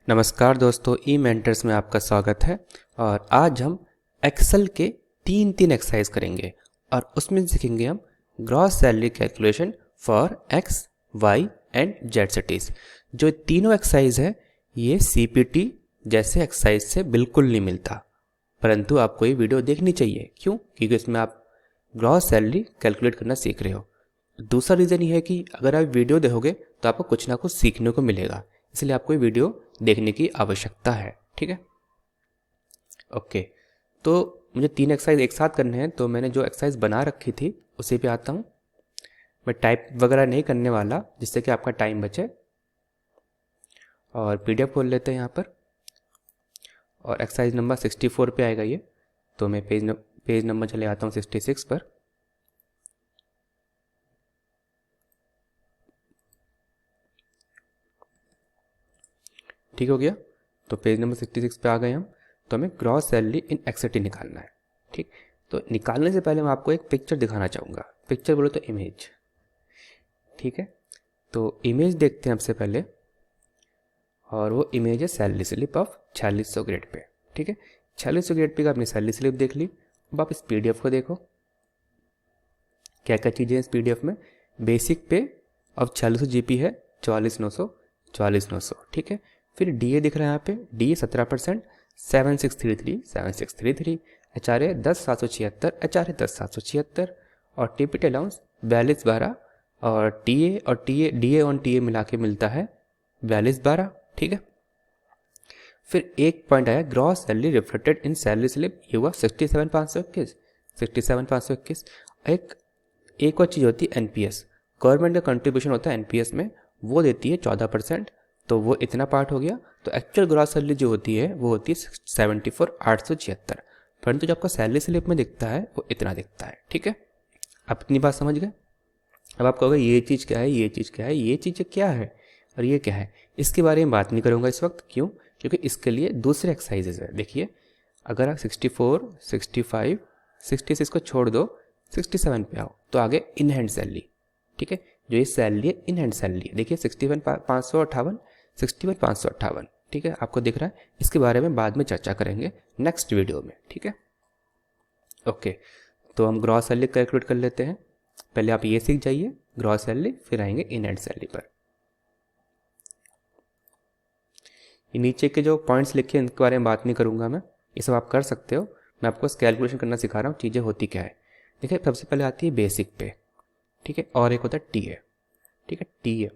नमस्कार दोस्तों, ई मेंटर्स में आपका स्वागत है। और आज हम एक्सेल के तीन एक्सरसाइज करेंगे और उसमें सीखेंगे हम gross salary calculation for X, Y and Z cities. जो तीनों एक्सरसाइज है ये सीपीटी जैसे एक्सरसाइज से बिल्कुल नहीं मिलता, परंतु आपको ये वीडियो देखनी चाहिए। क्यों? क्योंकि इसमें आप ग्रॉस सैलरी कैलकुलेट करना सीख रहे हो। दूसरा रीज़न ये है कि अगर आप वीडियो देखोगे तो आपको कुछ ना कुछ सीखने को मिलेगा, इसलिए आपको ये वीडियो देखने की आवश्यकता है। ठीक है, ओके। तो मुझे तीन एक्सरसाइज एक साथ करने हैं, तो मैंने जो एक्सरसाइज बना रखी थी उसी पे आता हूँ। मैं टाइप वगैरह नहीं करने वाला, जिससे कि आपका टाइम बचे। और पीडीएफ खोल लेते हैं यहाँ पर, और एक्सरसाइज नंबर 64 पे आएगा ये। तो मैं पेज नंबर चले आता हूँ 66 पर। ठीक हो गया, तो पेज नंबर 66 पे आ गए हम। तो हमें ग्रॉस सैलरी इन एक्सटी निकालना है। ठीक, तो निकालने से पहले मैं आपको एक पिक्चर दिखाना चाहूँगा। पिक्चर बोलो तो इमेज। ठीक है, तो इमेज देखते हैं सबसे पहले, और वो इमेज है salary slip of 4600 grade pay. ठीक है, 4600 ग्रेड पे का आपने सैलरी स्लिप देख ली। अब आप इस पीडीएफ को देखो, क्या क्या चीज़ें इस पीडीएफ में। बेसिक पे अब 4600 जीपी है, 44900 44900। ठीक है, फिर डीए दिख रहा है यहाँ पे, डीए 17%, 7633 एचआरए 10,776, एचआरए 10,776, और टीपीटी अलाउंस 4212, और टीए डीए ऑन टीए मिला के मिलता है 4212। ठीक है, फिर एक पॉइंट आया gross salary reflected in salary slip, ये हुआ 67,521। एक और चीज़ होती है एनपीएस, गवर्नमेंट का कंट्रीब्यूशन होता है एनपीएस में, वो देती है 14%, तो वो इतना पार्ट हो गया। तो एक्चुअल ग्रॉस सैलरी जो होती है वो होती है 74,876, परंतु जो आपका सैलरी स्लिप में दिखता है वो इतना दिखता है। ठीक है, आप इतनी बात समझ गए। अब आप कहोगे ये चीज़ क्या है, ये चीज़ क्या है, ये चीज़ क्या है और ये क्या है, इसके बारे में बात नहीं करूँगा इस वक्त। क्यों? क्योंकि इसके लिए दूसरे एक्सरसाइजेज है। देखिए, अगर आप 64, 65, 66 को छोड़ दो, 67 पे आओ, तो आगे इन हैंड सैलरी। ठीक है, जो ये सैलरी है इन हैंड सैलरी है। देखिए 61,558, 61,558। ठीक है, आपको दिख रहा है। इसके बारे में बाद में चर्चा करेंगे नेक्स्ट वीडियो में। ठीक है, ओके। तो हम ग्रॉस सैलरी कैलकुलेट कर लेते हैं। पहले आप ये सीख जाइए ग्रॉस सैलरी, फिर आएंगे इन हैंड सैलरी पर। ये नीचे के जो पॉइंट्स लिखे हैं इनके बारे में बात नहीं करूँगा मैं, ये सब आप कर सकते हो। मैं आपको कैलकुलेशन करना सिखा रहा हूँ, चीज़ें होती क्या है। देखिए, सबसे पहले आती है बेसिक पे। ठीक है, और एक होता है टीए। ठीक है, टीए।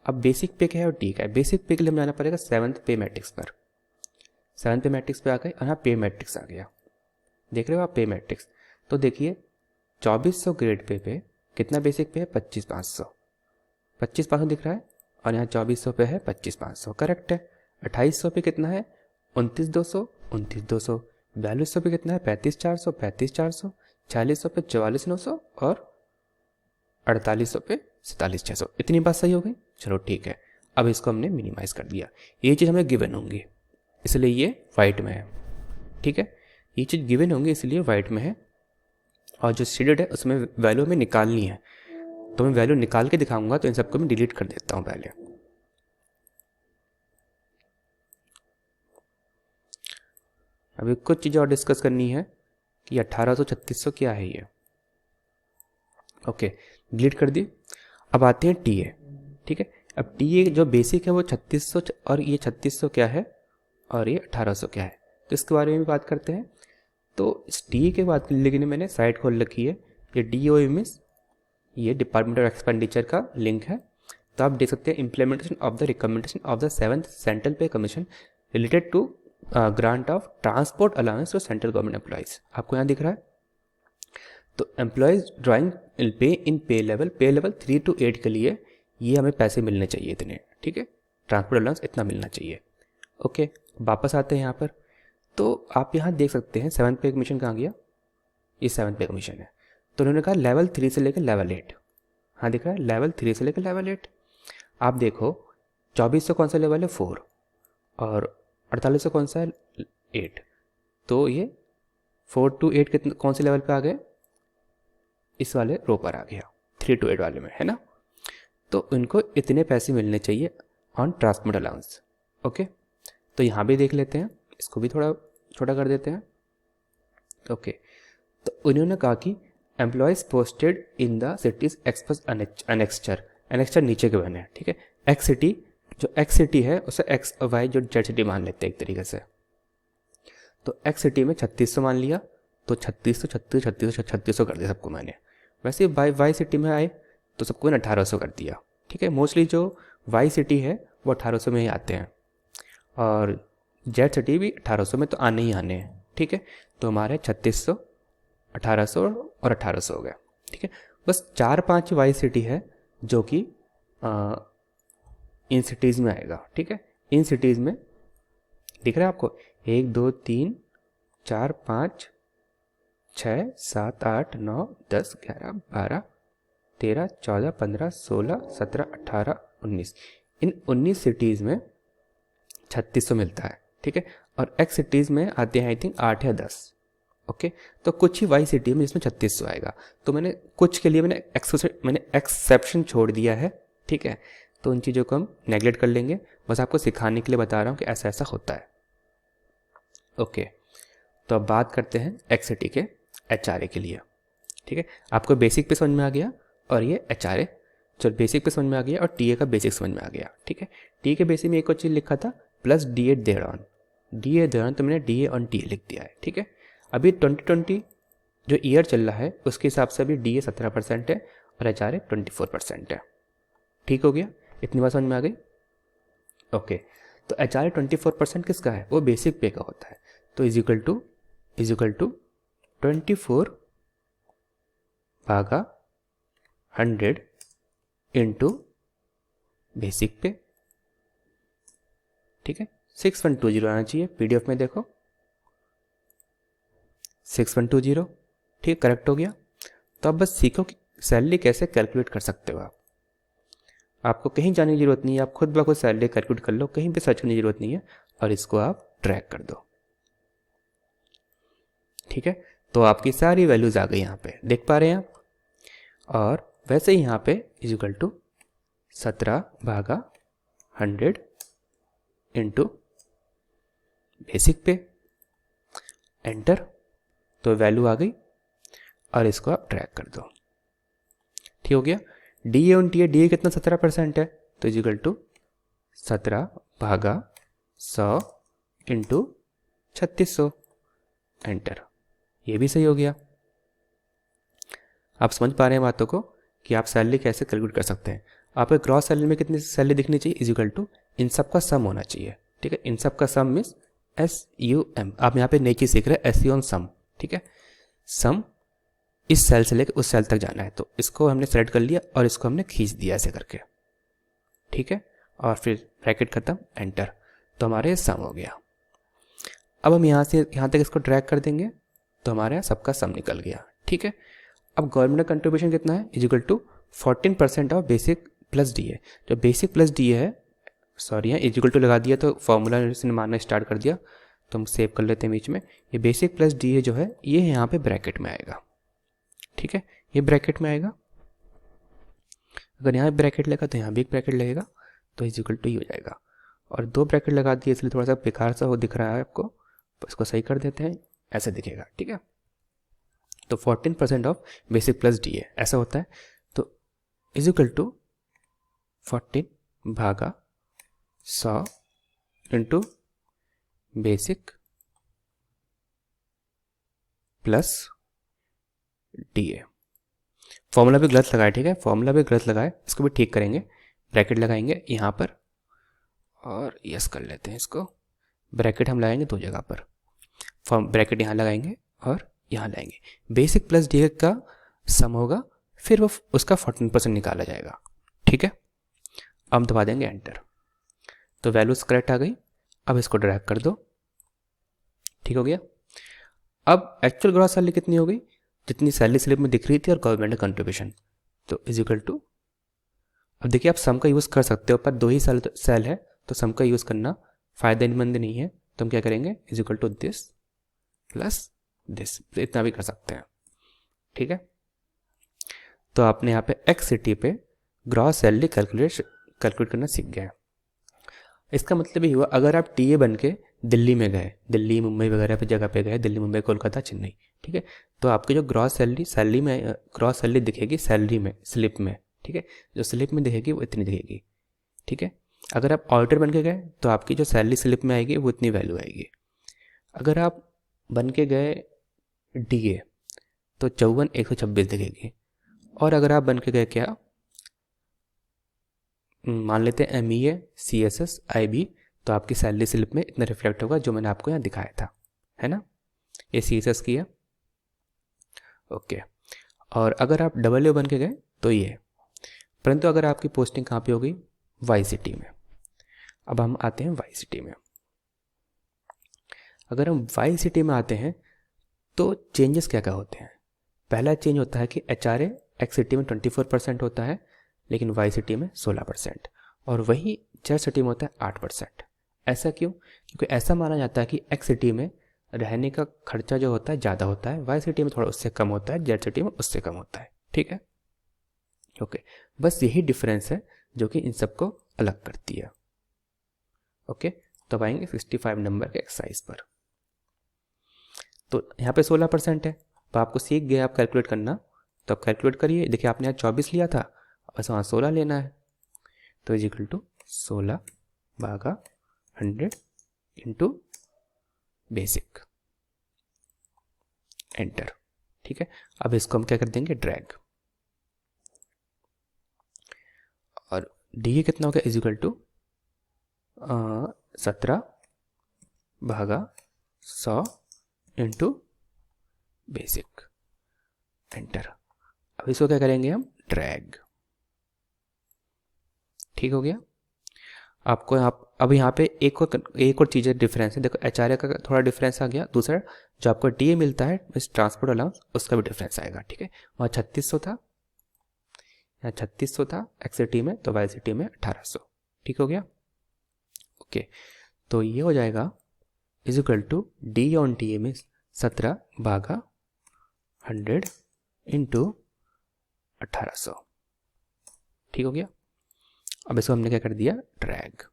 अब बेसिक पे क्या है और टी क्या है। बेसिक पे के लिए हमें जाना पड़ेगा 7th पे मैट्रिक्स पर। 7th पे मैट्रिक्स पे आ गए, यहाँ पे मैट्रिक्स आ गया। देख रहे हो आप पे मैट्रिक्स। तो देखिए 2400 ग्रेड पे कितना बेसिक पे है, 25,500। 25,500 दिख रहा है, और यहाँ 2400 पे है 25,500, करेक्ट है। 2800 पे कितना है, 29,200, 29,200। 4200 पे कितना है, 35,400, 35,400। 4600 पे 44,900, और 4800 पे 47,600। इतनी बात सही हो गई। चलो ठीक है, अब इसको हमने मिनिमाइज कर दिया। ये चीज़ हमें गिवन होंगी, इसलिए ये वाइट में है। ठीक है, ये चीज़ गिवन होंगी इसलिए वाइट में है, और जो शेडेड है उसमें वैल्यू हमें निकालनी है। तो मैं वैल्यू निकाल के दिखाऊंगा, तो इन सबको मैं डिलीट कर देता हूँ पहले। अभी कुछ चीज़ें और डिस्कस करनी है कि 1800 3600 क्या है ये। ओके, डिलीट कर दी। अब आते हैं टीए। ठीक है, अब टीए जो बेसिक है वो 3600, और ये 3600 क्या है, और ये 1800 क्या है, तो इसके बारे में भी बात करते हैं। तो इस टीए के बाद लेकिन मैंने साइट खोल रखी है, ये डीओएमएस, ये डिपार्टमेंट ऑफ एक्सपेंडिचर का लिंक है। तो आप देख सकते हैं implementation of the recommendation of the 7th central pay commission related to grant of transport allowance to central government employees. आपको यहाँ दिख रहा है। तो एम्प्लॉयज ड्राइंग पे इन पे लेवल 3 to 8 के लिए ये हमें पैसे मिलने चाहिए इतने। ठीक है, ट्रांसपोर्ट अलाउंस इतना मिलना चाहिए। ओके, वापस आते हैं यहाँ पर। तो आप यहाँ देख सकते हैं 7th पे कमीशन कहाँ गया, ये 7th पे कमीशन है। तो उन्होंने कहा लेवल 3 से लेकर लेवल 8। हाँ दिख रहा है, लेवल 3 से लेकर लेवल 8। आप देखो 2400 कौन सा लेवल है, 4, और 4800 कौन सा है, 8। तो ये 4 to 8 कितने कौन से लेवल पे आ गए, इस वाले रो पर आ गया, 3 to 8 वाले में, है ना। तो इनको इतने पैसे मिलने चाहिए ऑन ट्रांसपोर्ट अलाउंस। ओके, तो यहाँ भी देख लेते हैं, इसको भी थोड़ा छोटा कर देते हैं। ओके, तो उन्होंने कहा कि employees posted in the cities express annexure, annexure नीचे के बने हैं, ठीक है। एक्स सिटी, जो एक्स सिटी है उसे एक्स और वाई जो जेड सिटी मान लेते हैं एक तरीके से। तो एक्स सिटी में 3600 मान लिया, तो 3600 कर दिया सबको मैंने। वैसे वाई सिटी में आए तो सबको मैंने 1800 कर दिया, ठीक है। मोस्टली जो वाई सिटी है वो 1800 में ही आते हैं, और जेड सिटी भी 1800 में तो आने ही आने हैं, ठीक है। तो हमारे 3600, 1800 और 1800 हो गया, ठीक है। बस 4-5 वाई सिटी है जो कि इन सिटीज़ में आएगा, ठीक है। इन सिटीज़ में दिख रहा है आपको 1 2 3 4 5 6 7 8 9 10 11 12 13 14 15 16 17 18 19, इन 19 सिटीज़ में 3600 मिलता है, ठीक है। और एक्स सिटीज़ में आते हैं आई थिंक 8 या 10, ओके। तो कुछ ही वाई सिटी में जिसमें 3600 आएगा, तो मैंने कुछ के लिए मैंने एक्सेप्शन छोड़ दिया है, ठीक है। तो उन चीज़ों को हम नेगलेक्ट कर लेंगे, बस आपको सिखाने के लिए बता रहा हूँ कि ऐसा ऐसा होता है, ओके। तो अब बात करते हैं एक्स सिटी के HRA के लिए, ठीक है। आपको बेसिक पे समझ में आ गया, और ये HRA चलो बेसिक पे समझ में आ गया, और TA का बेसिक समझ में आ गया, ठीक है। टी के बेसिक में एक और चीज़ लिखा था plus DA thereon, DA thereon, तो मैंने DA ऑन TA लिख दिया है, ठीक है। अभी 2020 जो ईयर चल रहा है उसके हिसाब से अभी DA 17% है और HRA 24% है, ठीक हो गया। इतनी बात समझ में आ गई, ओके। तो HRA 24% किसका है, वो बेसिक पे का होता है। तो इज इक्वल टू 24 भागा 100 इंटू बेसिक पे, ठीक है। 6120 आना चाहिए, PDF में देखो 6120, ठीक, करेक्ट हो गया। तो अब बस सीखो कि सैलरी कैसे कैलकुलेट कर सकते हो आप। आपको कहीं जाने की ज़रूरत नहीं है, आप खुद ब खुद सैलरी कैलकुलेट कर लो, कहीं पे सर्च करने की ज़रूरत नहीं है, और इसको आप ट्रैक कर दो, ठीक है। तो आपकी सारी वैल्यूज़ आ गई यहाँ पे, देख पा रहे हैं आप। और वैसे ही यहाँ पे इज इक्वल टू 17 भागा 100 इंटू बेसिक पे, एंटर, तो वैल्यू आ गई, और इसको आप ट्रैक कर दो, ठीक हो गया। DA ऑन TA, DA कितना 17% है, तो इज इक्वल टू 17 भागा 100 इंटू 3600, एंटर, ये भी सही हो गया। आप समझ पा रहे हैं बातों को कि आप सैलरी कैसे कैलकुलेट कर सकते हैं। आपको ग्रॉस सैलरी में कितनी सैलरी दिखनी चाहिए, इज इक्वल टू इन सब का सम होना चाहिए, ठीक है। इन सब का सम मीन्स SUM, आप यहाँ पे नई चीज़ सीख रहे हैं, SU ऑन सम, ठीक है। सम इस सेल से लेकर उस सेल तक जाना है, तो इसको हमने सेलेक्ट कर लिया और इसको हमने खींच दिया ऐसे करके, ठीक है। और फिर ब्रैकेट खत्म, एंटर, तो हमारे सम हो गया। अब हम यहाँ से यहाँ तक इसको ड्रैग कर देंगे, तो हमारे यहाँ सबका सम निकल गया, ठीक है। अब गवर्नमेंट का कंट्रीब्यूशन कितना है, is equal to 14% of basic plus DA। जो बेसिक प्लस DA है, सॉरी यहाँ इज इक्वल टू लगा दिया तो फॉर्मूला ने मारना स्टार्ट कर दिया, तो हम सेव कर लेते हैं बीच में। ये बेसिक प्लस DA जो है ये यहाँ पे ब्रैकेट में आएगा, ठीक है, ये ब्रैकेट में आएगा। अगर यहाँ ब्रैकेट लगा तो यहाँ भी एक ब्रैकेट लगेगा, तो इज इक्वल टू ही हो जाएगा। और 2 ब्रैकेट लगा दिए इसलिए थोड़ा सा बेकार सा हो दिख रहा है आपको, तो इसको सही कर देते हैं, ऐसे दिखेगा, ठीक है। तो 14% ऑफ बेसिक प्लस DA ऐसा होता है, तो इज इक्वल टू 14 भागा 100 into basic plus DA। Formula भी गलत लगाए, ठीक है, फॉर्मूला भी गलत लगाए, इसको भी ठीक करेंगे। ब्रैकेट लगाएंगे यहाँ पर और यस कर लेते हैं इसको। ब्रैकेट हम लगाएंगे 2 जगह पर, ब्रैकेट यहाँ लगाएंगे और यहाँ लाएंगे। बेसिक प्लस DA का सम होगा, फिर वो उसका 14% निकाला जाएगा, ठीक है। अब दबा देंगे एंटर, तो वैल्यूज करेक्ट आ गई। अब इसको ड्रैग कर दो, ठीक हो गया। अब एक्चुअल ग्रॉस सैलरी कितनी हो गई, जितनी सैलरी स्लिप में दिख रही थी और गवर्नमेंट का कंट्रीब्यूशन, तो इज इक्वल टू, अब देखिए आप सम का यूज़ कर सकते हो, पर 2 ही सेल है तो सम का यूज़ करना फ़ायदेमंद नहीं है, तो हम क्या करेंगे, is equal to this plus this, इतना भी कर सकते हैं, ठीक है। तो आपने यहाँ पे एक्स सिटी पे ग्रॉस सैलरी कैलकुलेट करना सीख गए। इसका मतलब ये हुआ अगर आप टीए बन के दिल्ली में गए, दिल्ली मुंबई वगैरह पे जगह पे गए, दिल्ली मुंबई कोलकाता चेन्नई, ठीक है, तो आपकी जो ग्रॉस सैलरी में ग्रॉस सैलरी दिखेगी सैलरी में स्लिप में, ठीक है, जो स्लिप में दिखेगी वो इतनी दिखेगी, ठीक है। अगर आप ऑडिटर बन के गए तो आपकी जो सैलरी स्लिप में आएगी वो इतनी वैल्यू आएगी। अगर आप बन के गए डीए तो 54,126 दिखेगी। और अगर आप बन के गए क्या, मान लेते हैं MEA CSS IB, तो आपकी सैलरी स्लिप में इतना रिफ्लेक्ट होगा जो मैंने आपको यहाँ दिखाया था, है ना, ये CSS की है, ओके। और अगर आप AA बन के गए तो ये, परंतु अगर आपकी पोस्टिंग कहाँ पे होगी, वाई सिटी में। अब हम आते हैं वाई सिटी में। अगर हम वाई सिटी में आते हैं तो चेंजेस क्या क्या होते हैं। पहला चेंज होता है कि HRA एक्स सिटी में 24% होता है लेकिन वाई सिटी में 16%, और वही जेड सिटी में होता है 8%। ऐसा क्यों, क्योंकि ऐसा माना जाता है कि एक्स सिटी में रहने का खर्चा जो होता है ज़्यादा होता है, वाई सिटी में थोड़ा उससे कम होता है, जेड सिटी में उससे कम होता है, ठीक है, ओके। बस यही डिफरेंस है जो कि इन सबको अलग करती है, ओके। तो अब आएंगे 65 नंबर के एक्सरसाइज पर। तो यहाँ पे 16% है, तो आपको सीख गए आप कैलकुलेट करना, तो आप कैलकुलेट करिए। देखिए आपने यहाँ 24 लिया था, बस वहाँ 16 लेना है, तो इज इक्वल टू 16 भागा 100 इंटू बेसिक, एंटर, ठीक है। अब इसको हम क्या कर देंगे, ड्रैग, और डी कितना हो गया, इज इक्वल टू 17 भागा 100 इंटू बेसिक, एंटर। अब इसको क्या करेंगे हम, ड्रैग, ठीक हो गया। आपको अब यहाँ पे एक और चीज़ डिफरेंस है, देखो HRA का थोड़ा डिफरेंस आ गया, दूसरा जो आपको DA मिलता है इस ट्रांसपोर्ट अलाउंस उसका भी डिफरेंस आएगा, ठीक है। वहाँ 3600 था, यहाँ 3600 था एक्स सिटी में, तो वाई सिटी में 1800, ठीक हो गया, ओके। तो ये हो जाएगा is equal to D on T में 17 भागा 100 इंटू 1800, ठीक हो गया। अब इसको हमने क्या कर दिया, ड्रैग।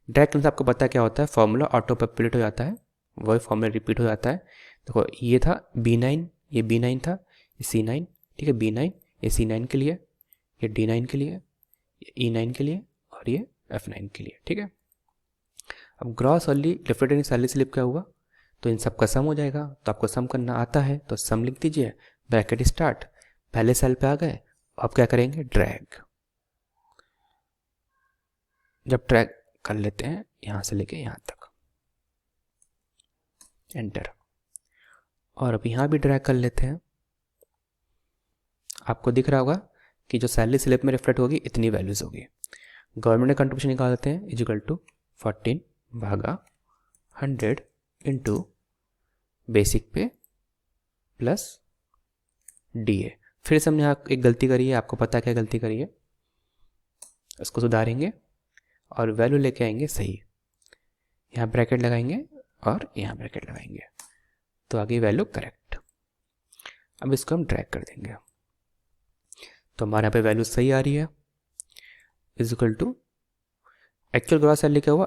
ड्रैग करने से आपको पता है क्या होता है, फॉर्मूला ऑटो पॉपुलेट हो जाता है, वही फॉर्मूला रिपीट हो जाता है। देखो ये था B9, ये B9 था, ये C9, ठीक है, B9 ये C9 के लिए, ये D9 के लिए, ये E9 के लिए, और ये F9 के लिए, ठीक है। अब gross salary different salary slip क्या हुआ, तो इन सब का सम हो जाएगा, तो आपको सम करना आता है तो सम लिख दीजिए, ब्रैकेट स्टार्ट, पहले सेल पे आ गए, अब क्या करेंगे, ड्रैग। जब ड्रैग कर लेते हैं यहाँ से लेके यहाँ तक, एंटर, और अब यहाँ भी ड्रैग कर लेते हैं, आपको दिख रहा होगा कि जो सैलरी स्लिप में रिफ्लेक्ट होगी इतनी वैल्यूज होगी। गवर्नमेंट ने कंट्रीब्यूशन निकालते हैं इजिकल टू 14 भागा 100 इंटू बेसिक पे प्लस DA। फिर से हमने यहाँ एक गलती करी है, आपको पता है क्या गलती करी है, इसको सुधारेंगे और वैल्यू लेके आएंगे सही, यहाँ ब्रैकेट लगाएंगे और यहाँ ब्रैकेट लगाएंगे, तो आगे वैल्यू करेक्ट। अब इसको हम ड्रैग कर देंगे, तो हमारे यहाँ पे वैल्यू सही आ रही है, is equal to actual gross salary क्या हुआ,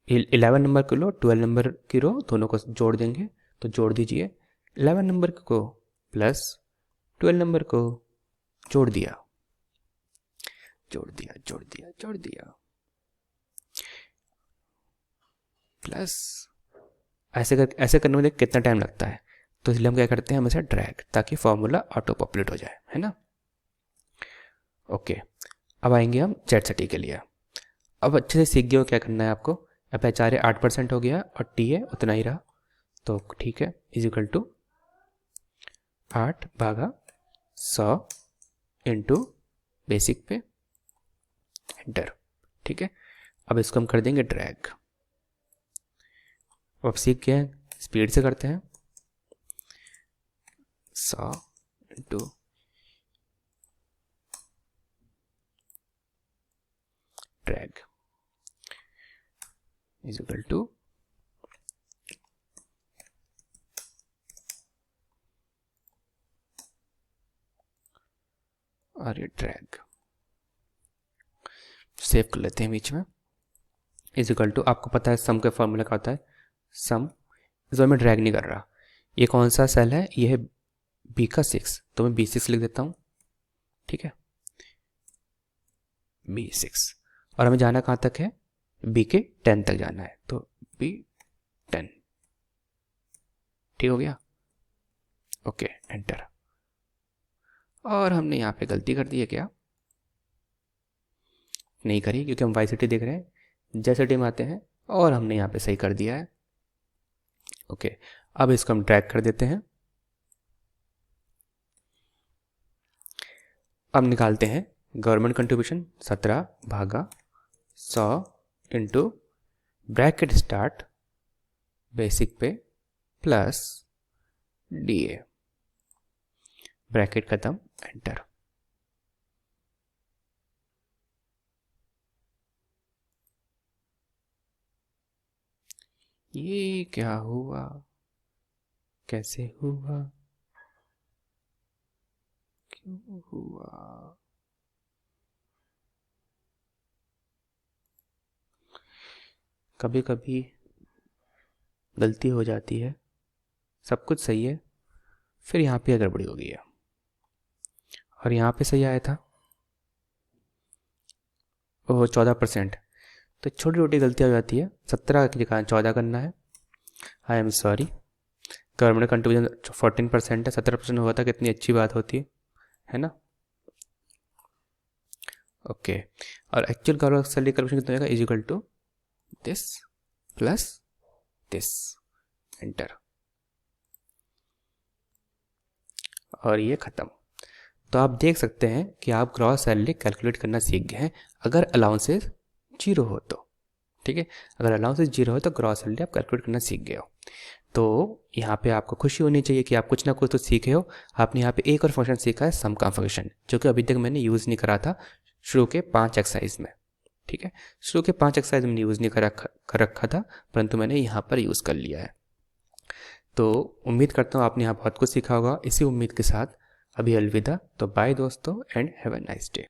11 नंबर की रो 12 नंबर की रो दोनों को जोड़ देंगे, तो जोड़ दीजिए 11 नंबर को प्लस 12 नंबर को, जोड़ दिया जोड़ दिया जोड़ दिया जोड़ दिया प्लस, ऐसे करने में कितना टाइम लगता है, तो इसलिए हम क्या करते हैं, हमेशा ड्रैग, ताकि फॉर्मूला ऑटो पॉपुलेट हो जाए, है ना, ओके। अब आएंगे हम जेड सिटी के लिए। अब अच्छे से सीख गए हो क्या करना है आपको। अब HRA 8% हो गया और TA उतना ही रहा, तो ठीक है, इज इक्वल टू 8 भागा 100 इंटू बेसिक पे, एंटर, ठीक है। अब इसको हम कर देंगे ड्रैग। अब सीख गए, स्पीड से करते हैं, 100 into drag is equal to और ये ड्रैग। सेव कर लेते हैं बीच में। इज इक्वल टू, आपको पता है सम का फॉर्मूला क्या होता है, सम। इस बार मैं ड्रैग नहीं कर रहा। ये कौन सा सेल है, ये है बी का 6, तो मैं B6 लिख देता हूँ, ठीक है, B6। और हमें जाना कहाँ तक है, B के 10 तक जाना है, तो B10, ठीक हो गया, ओके एंटर। और हमने यहाँ पे गलती कर दी है क्या, नहीं करी, क्योंकि हम वाई देख रहे हैं, जैसे टीम आते हैं, और हमने यहाँ पे सही कर दिया है, ओके। अब इसको हम ड्रैग कर देते हैं। अब निकालते हैं गवर्नमेंट कंट्रीब्यूशन 17 भागा 100 इंटू ब्रैकेट स्टार्ट बेसिक पे प्लस DA, ब्रैकेट खत्म, एंटर। ये क्या हुआ, कैसे हुआ, क्यों हुआ, कभी कभी गलती हो जाती है, सब कुछ सही है, फिर यहाँ पे गड़बड़ी हो गई है, और यहाँ पे सही आया था, ओह 14%। तो छोटी छोटी गलतियाँ हो जाती है, 17 की जगह 14 करना है, I am sorry. Government contribution 14% है, 17% हुआ था, कितनी अच्छी बात होती है ना, ओके। और एक्चुअल गवर्नमेंट सैलरी कैलकुलेशन कितना होगा, is equal to this plus this, enter, और ये खत्म। तो आप देख सकते हैं कि आप ग्रॉस सैलरी कैलकुलेट करना सीख गए हैं, अगर अलाउंसेस 0 हो तो, ठीक है, अगर अलाउंसेस 0 हो तो ग्रॉस सैलरी आप कैलकुलेट करना सीख गए हो। तो यहाँ पे आपको खुशी होनी चाहिए कि आप कुछ ना कुछ तो सीखे हो। आपने यहाँ पे एक और फंक्शन सीखा है, सम का फंक्शन, जो कि अभी तक मैंने यूज़ नहीं करा था शुरू के 5 एक्सरसाइज में, ठीक है, शुरू के 5 एक्सरसाइज में यूज़ नहीं कर रखा था, परंतु मैंने यहाँ पर यूज़ कर लिया है। तो उम्मीद करता हूँ आपने यहाँ बहुत कुछ सीखा होगा। इसी उम्मीद के साथ अभी अलविदा, तो बाय दोस्तों, and have a nice day.